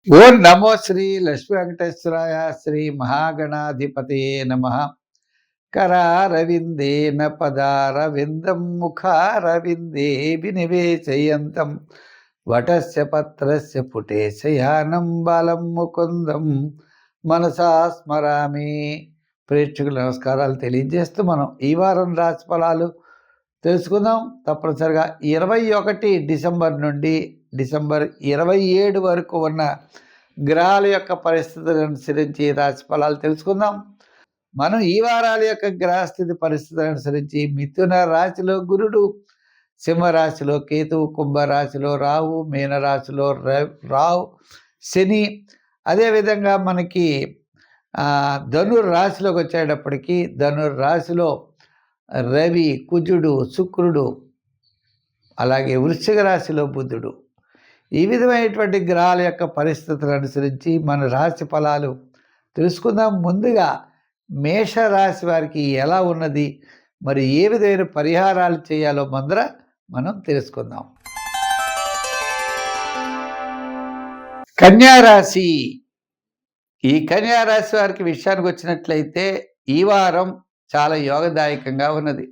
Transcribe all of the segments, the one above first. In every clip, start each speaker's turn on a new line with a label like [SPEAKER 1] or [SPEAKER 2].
[SPEAKER 1] ఓం నమో శ్రీ లక్ష్మీ వెంకటేశ్వరాయ శ్రీ మహాగణాధిపతయే నమ. కరారవిందేన పదారవిందం ముఖారవిందే వినివేశయంతం వటస్య పత్రస్య పుటే శయానం బాలం ముకుందం మనసా స్మరామి. ప్రేక్షకుల నమస్కారాలు తెలియజేస్తూ మనం ఈ వారం రాశి ఫలాలు తెలుసుకుందాం. తప్పనిసరిగా 21 డిసెంబర్ నుండి డిసెంబర్ 27 వరకు ఉన్న గ్రహాల యొక్క పరిస్థితులను అనుసరించి రాశి ఫలాలు తెలుసుకుందాం. మనం ఈ వారాల యొక్క గ్రహస్థితి పరిస్థితులను అనుసరించి మిథున రాశిలో గురుడు, సింహరాశిలో కేతువు, కుంభరాశిలో రాహు, మీనరాశిలో రాహు శని, అదేవిధంగా మనకి ధనుర్రాశిలోకి వచ్చేటప్పటికి ధనుర్రాశిలో రవి, కుజుడు, శుక్రుడు, అలాగే వృశ్చిక రాశిలో బుధుడు. ఈ విధమైనటువంటి గ్రహాల యొక్క పరిస్థితులను అనుసరించి మన రాశి ఫలాలు తెలుసుకుందాం. ముందుగా మేషరాశి వారికి ఎలా ఉన్నది, మరి ఏ విధమైన పరిహారాలు చేయాలో మనం తెలుసుకుందాం. కన్యారాశి. ఈ కన్యారాశి వారికి విషయానికి వచ్చినట్లయితే ఈ వారం చాలా యోగదాయకంగా ఉన్నది.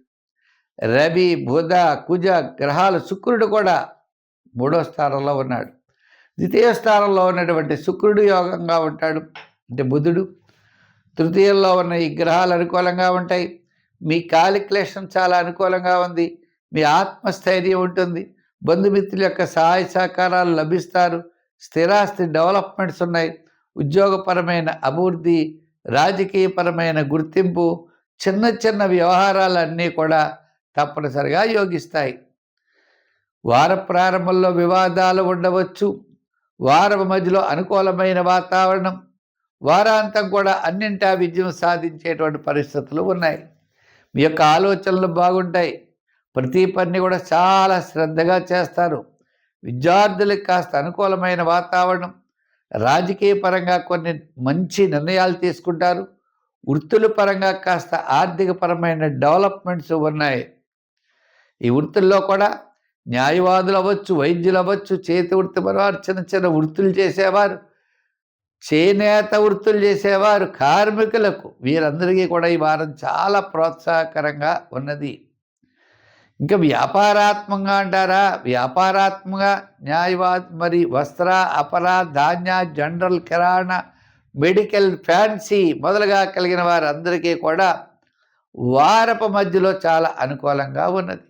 [SPEAKER 1] రవి, బుధ, కుజ గ్రహాలు, శుక్రుడు కూడా 3వ స్థానంలో ఉన్నాడు. ద్వితీయ స్థానంలో ఉన్నటువంటి శుక్రుడు యోగంగా ఉంటాడు, అంటే బుధుడు. తృతీయంలో ఉన్న ఈ గ్రహాలు అనుకూలంగా ఉంటాయి. మీ కాలిక్యులేషన్ చాలా అనుకూలంగా ఉంది. మీ ఆత్మస్థైర్యం ఉంటుంది. బంధుమిత్రుల యొక్క సహాయ సహకారాలు లభిస్తారు. స్థిరాస్తి డెవలప్మెంట్స్ ఉన్నాయి. ఉద్యోగపరమైన అభివృద్ధి, రాజకీయపరమైన గుర్తింపు, చిన్న చిన్న వ్యవహారాలన్నీ కూడా తప్పనిసరిగా యోగిస్తాయి. వార ప్రారంభంలో వివాదాలు ఉండవచ్చు. వారం మధ్యలో అనుకూలమైన వాతావరణం, వారాంతం కూడా అన్నింటా విజయం సాధించేటువంటి పరిస్థితులు ఉన్నాయి. మీ యొక్క ఆలోచనలు బాగుంటాయి. ప్రతి పని కూడా చాలా శ్రద్ధగా చేస్తారు. విద్యార్థులకు కాస్త అనుకూలమైన వాతావరణం, రాజకీయ పరంగా కొన్ని మంచి నిర్ణయాలు తీసుకుంటారు. వృత్తుల పరంగా కాస్త ఆర్థికపరమైన డెవలప్మెంట్స్ ఉన్నాయి. ఈ వృత్తుల్లో కూడా న్యాయవాదులు అవ్వచ్చు, వైద్యులు అవ్వచ్చు, చేతి వృత్తి వారు, చిన్న చిన్న వృత్తులు చేసేవారు, చేనేత వృత్తులు చేసేవారు, కార్మికులకు, వీరందరికీ కూడా ఈ వారం చాలా ప్రోత్సాహకరంగా ఉన్నది. ఇంకా వ్యాపారాత్మకంగా అంటారా, వ్యాపారాత్మకంగా న్యాయవాద, మరి వస్త్ర, అపర, ధాన్య, జనరల్, కిరాణా, మెడికల్, ఫ్యాన్సీ మొదలుగా కలిగిన వారందరికీ కూడా వారపు మధ్యలో చాలా అనుకూలంగా ఉన్నది.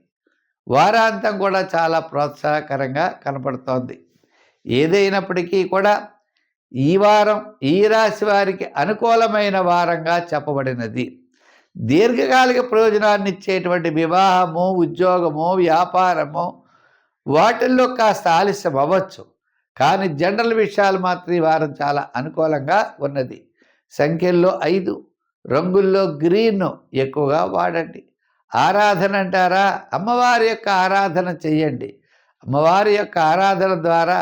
[SPEAKER 1] వారాంతం కూడా చాలా ప్రోత్సాహకరంగా కనపడుతోంది. ఏదైనప్పటికీ కూడా ఈ వారం ఈ రాశి వారికి అనుకూలమైన వారంగా చెప్పబడినది. దీర్ఘకాలిక ప్రయోజనాన్ని ఇచ్చేటువంటి వివాహము, ఉద్యోగము, వ్యాపారము వాటిల్లో కాస్త ఆలస్యం అవ్వచ్చు. కానీ జనరల్ విషయాలు మాత్రం ఈ వారం చాలా అనుకూలంగా ఉన్నది. సంఖ్యల్లో 5, రంగుల్లో గ్రీన్ ఎక్కువగా వాడండి. ఆరాధన అంటారా, అమ్మవారి యొక్క ఆరాధన చేయండి. అమ్మవారి యొక్క ఆరాధన ద్వారా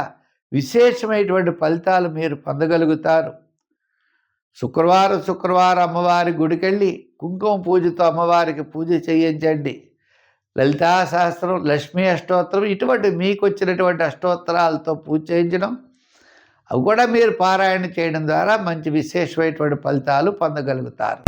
[SPEAKER 1] విశేషమైనటువంటి ఫలితాలు మీరు పొందగలుగుతారు. శుక్రవారం అమ్మవారి గుడికెళ్ళి కుంకుమ పూజతో అమ్మవారికి పూజ చేయించండి. లలితా సహస్రం, లక్ష్మీ అష్టోత్తరం, ఇటువంటి మీకు వచ్చినటువంటి అష్టోత్తరాలతో పూజ చేయించడం, అవి కూడా మీరు పారాయణ చేయడం ద్వారా మంచి విశేషమైనటువంటి ఫలితాలు పొందగలుగుతారు.